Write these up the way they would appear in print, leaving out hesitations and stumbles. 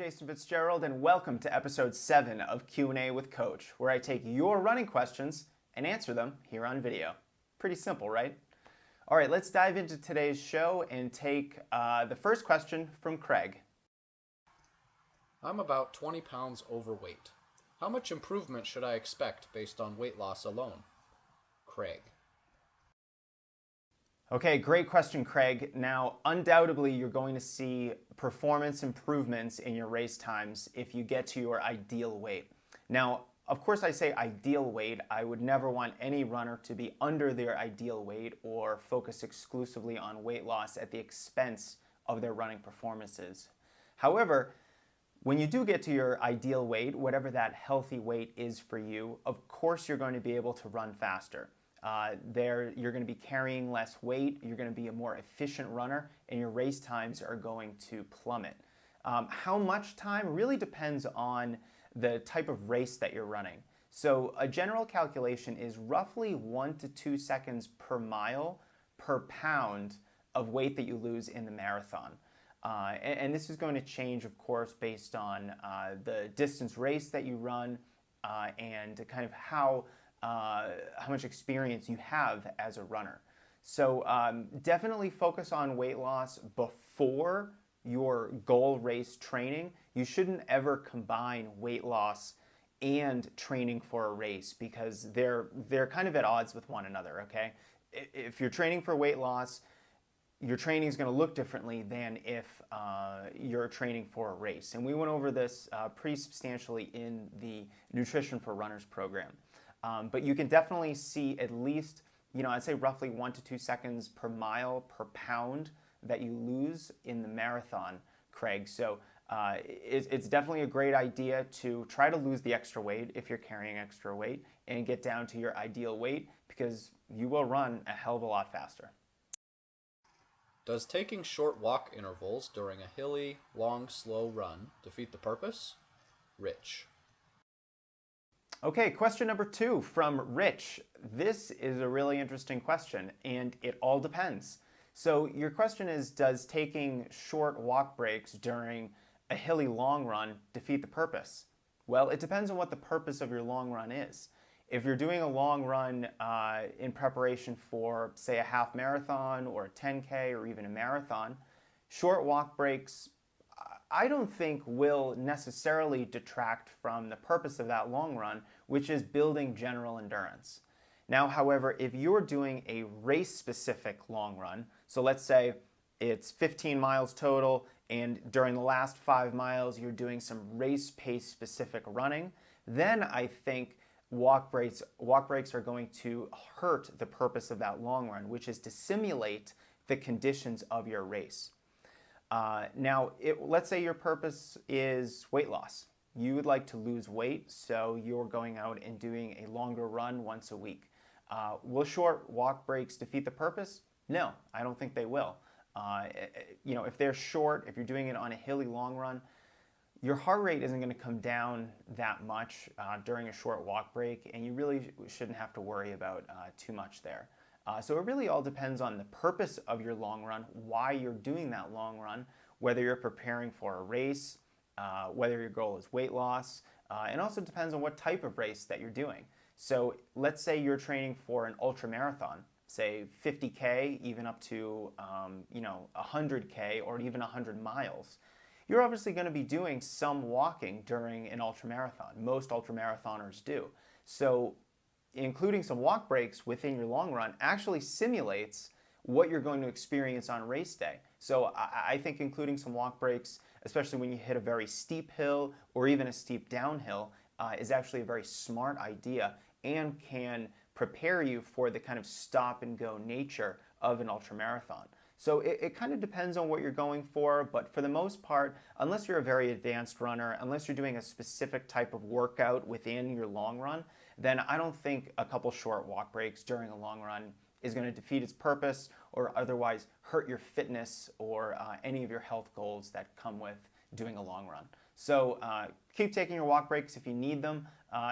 Jason Fitzgerald, and welcome to episode 7 of Q&A with Coach, where I take your running questions and answer them here on video. Pretty simple, right? All right, let's dive into today's show and take the first question from Craig. I'm about 20 pounds overweight. How much improvement should I expect based on weight loss alone? Craig. Okay, great question, Craig. Now, undoubtedly, you're going to see performance improvements in your race times if you get to your ideal weight. Now, of course, I say ideal weight. I would never want any runner to be under their ideal weight or focus exclusively on weight loss at the expense of their running performances. However, when you do get to your ideal weight, whatever that healthy weight is for you, of course you're going to be able to run faster. You're going to be carrying less weight, you're going to be a more efficient runner, and your race times are going to plummet. How much time really depends on the type of race that you're running. So a general calculation is roughly 1 to 2 seconds per mile per pound of weight that you lose in the marathon. And this is going to change, of course, based on the distance race that you run and kind of how much experience you have as a runner. So definitely focus on weight loss before your goal race training. You shouldn't ever combine weight loss and training for a race because they're kind of at odds with one another, okay? If you're training for weight loss, your training is going to look differently than if you're training for a race. And we went over this pretty substantially in the Nutrition for Runners program. But you can definitely see at least, I'd say roughly 1 to 2 seconds per mile per pound that you lose in the marathon, Craig. So it's definitely a great idea to try to lose the extra weight if you're carrying extra weight and get down to your ideal weight because you will run a hell of a lot faster. Does taking short walk intervals during a hilly, long, slow run defeat the purpose? Rich. Okay, question number 2 from Rich. This is a really interesting question, and it all depends. So your question is, does taking short walk breaks during a hilly long run defeat the purpose? Well, it depends on what the purpose of your long run is. If you're doing a long run in preparation for, say, a half marathon or a 10K or even a marathon, short walk breaks I don't think will necessarily detract from the purpose of that long run, which is building general endurance. Now, however, if you're doing a race-specific long run, so let's say it's 15 miles total, and during the last 5 miles you're doing some race pace specific running, then I think walk breaks are going to hurt the purpose of that long run, which is to simulate the conditions of your race. Now, let's say your purpose is weight loss. You would like to lose weight, so you're going out and doing a longer run once a week. Will short walk breaks defeat the purpose? No, I don't think they will. If they're short, if you're doing it on a hilly long run, your heart rate isn't going to come down that much during a short walk break, and you really shouldn't have to worry about too much there. So it really all depends on the purpose of your long run, why you're doing that long run, whether you're preparing for a race, whether your goal is weight loss, and also depends on what type of race that you're doing. So let's say you're training for an ultra marathon, say 50K, even up to 100K or even 100 miles. You're obviously going to be doing some walking during an ultra marathon. Most ultra marathoners do. So including some walk breaks within your long run actually simulates what you're going to experience on race day. So I think including some walk breaks, especially when you hit a very steep hill or even a steep downhill, is actually a very smart idea and can prepare you for the kind of stop and go nature of an ultramarathon. So it kind of depends on what you're going for, but for the most part, unless you're a very advanced runner, unless you're doing a specific type of workout within your long run, then I don't think a couple short walk breaks during a long run is going to defeat its purpose or otherwise hurt your fitness or any of your health goals that come with doing a long run. So keep taking your walk breaks if you need them.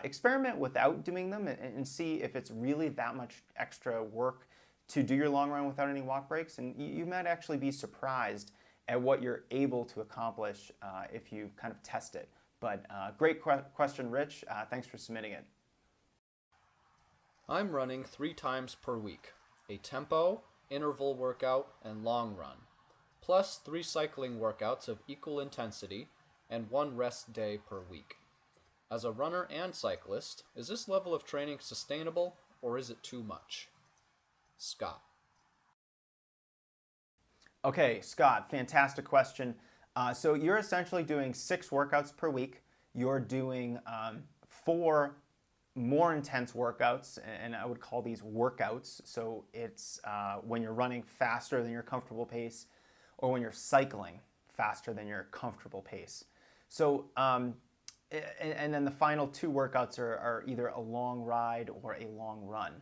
Experiment without doing them and see if it's really that much extra work to do your long run without any walk breaks. And you might actually be surprised at what you're able to accomplish if you kind of test it. But great question, Rich. Thanks for submitting it. I'm running 3 times per week, a tempo, interval workout, and long run, plus 3 cycling workouts of equal intensity and 1 rest day per week. As a runner and cyclist, is this level of training sustainable or is it too much? Scott. Okay, Scott, fantastic question. So you're essentially doing 6 workouts per week. You're doing 4 more intense workouts, and I would call these workouts. So it's when you're running faster than your comfortable pace, or when you're cycling faster than your comfortable pace. So, and then the final 2 workouts are either a long ride or a long run.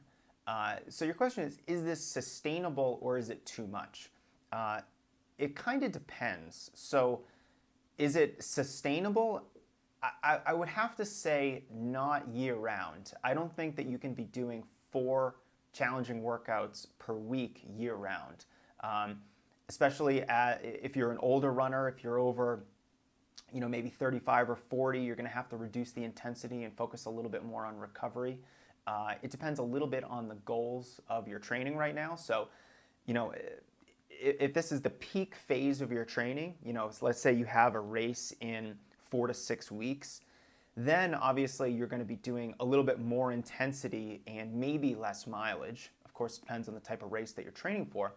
So your question is this sustainable or is it too much? It kind of depends. So is it sustainable? I would have to say not year-round. I don't think that you can be doing 4 challenging workouts per week year-round, especially if you're an older runner. If you're over, maybe 35 or 40, you're going to have to reduce the intensity and focus a little bit more on recovery. It depends a little bit on the goals of your training right now. So, if this is the peak phase of your training, so let's say you have a race in 4 to 6 weeks, then obviously you're going to be doing a little bit more intensity and maybe less mileage. Of course, it depends on the type of race that you're training for.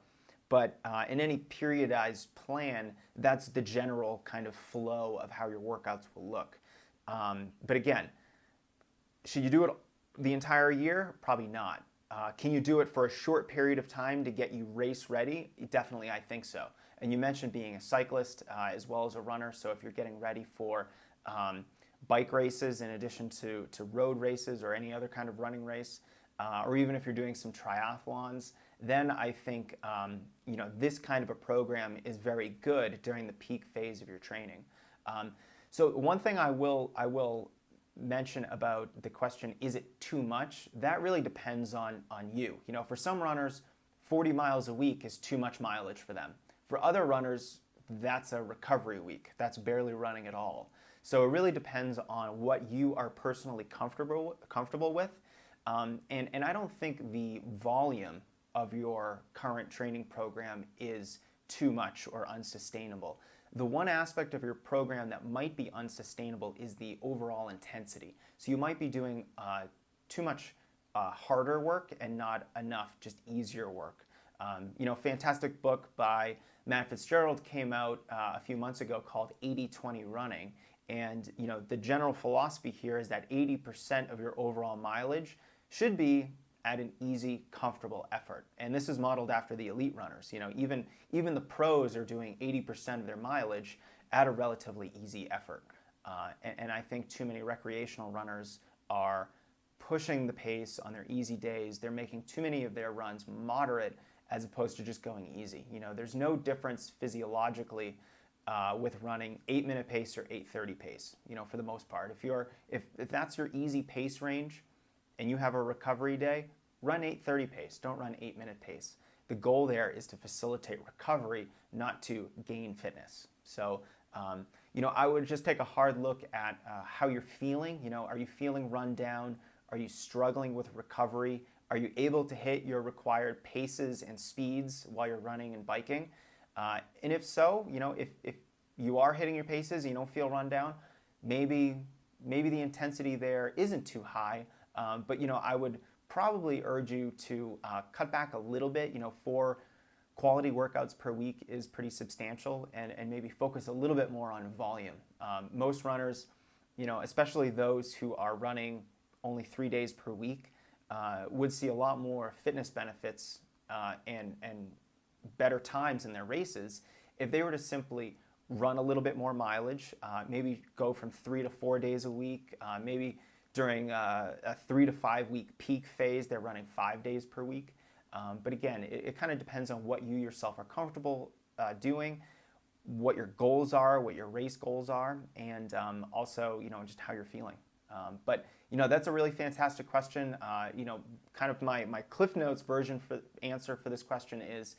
But in any periodized plan, that's the general kind of flow of how your workouts will look. But again, should you do it the entire year? Probably not. Can you do it for a short period of time to get you race ready? Definitely, I think so. And you mentioned being a cyclist as well as a runner. So if you're getting ready for bike races in addition to road races or any other kind of running race, or even if you're doing some triathlons, then I think this kind of a program is very good during the peak phase of your training. So one thing I will mention about the question, is it too much? That really depends on you. For some runners, 40 miles a week is too much mileage for them. For other runners, that's a recovery week. That's barely running at all. So it really depends on what you are personally comfortable with. And I don't think the volume of your current training program is too much or unsustainable. The one aspect of your program that might be unsustainable is the overall intensity. So you might be doing too much harder work and not enough just easier work. Fantastic book by Matt Fitzgerald came out a few months ago called 80-20 Running. And the general philosophy here is that 80% of your overall mileage should be at an easy, comfortable effort. And this is modeled after the elite runners. Even the pros are doing 80% of their mileage at a relatively easy effort. And I think too many recreational runners are pushing the pace on their easy days. They're making too many of their runs moderate as opposed to just going easy. There's no difference physiologically with running 8-minute pace or 8:30 pace, for the most part. If that's your easy pace range and you have a recovery day, run 8:30 pace, don't run 8-minute pace. The goal there is to facilitate recovery, not to gain fitness. So, I would just take a hard look at how you're feeling. Are you feeling run down? Are you struggling with recovery? Are you able to hit your required paces and speeds while you're running and biking? And if so, if you are hitting your paces and you don't feel run down, maybe the intensity there isn't too high. But I would probably urge you to cut back a little bit. 4 quality workouts per week is pretty substantial, and maybe focus a little bit more on volume. Most runners, especially those who are running only 3 days per week, would see a lot more fitness benefits and better times in their races if they were to simply run a little bit more mileage, maybe go from 3 to 4 days a week, maybe during a 3 to 5 week peak phase, they're running 5 days per week. But again, it kind of depends on what you yourself are comfortable doing, what your goals are, what your race goals are, and also, just how you're feeling. But that's a really fantastic question. Kind of my Cliff Notes version for answer for this question is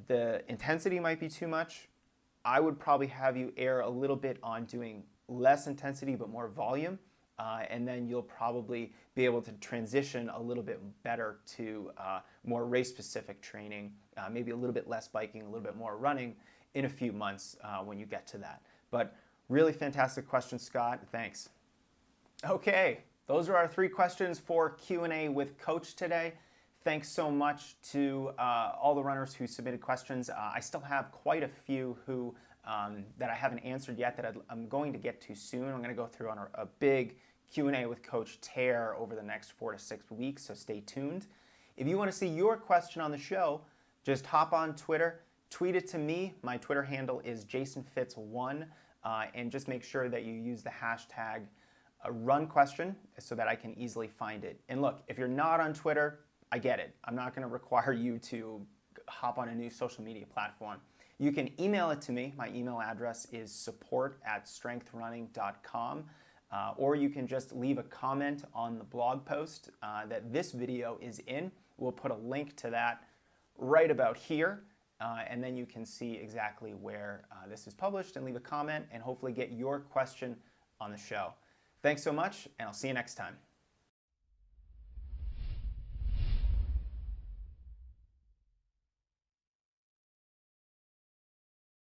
the intensity might be too much, I would probably have you err a little bit on doing less intensity but more volume, and then you'll probably be able to transition a little bit better to more race-specific training, maybe a little bit less biking, a little bit more running in a few months when you get to that. But really fantastic question, Scott. Thanks. Okay, those are our 3 questions for Q&A with Coach today. Thanks so much to all the runners who submitted questions. I still have quite a few who that I haven't answered yet that I'm going to get to soon. I'm going to go through on a big Q&A with Coach tear over the next 4 to 6 weeks, so stay tuned. If you want to see your question on the show, just hop on Twitter, tweet it to me. My Twitter handle is JasonFitz1, and just make sure that you use the hashtag run question so that I can easily find it. And look, if you're not on Twitter, I get it. I'm not going to require you to hop on a new social media platform. You can email it to me. My email address is support@strengthrunning.com, or you can just leave a comment on the blog post that this video is in. We'll put a link to that right about here, and then you can see exactly where this is published and leave a comment and hopefully get your question on the show. Thanks so much, and I'll see you next time.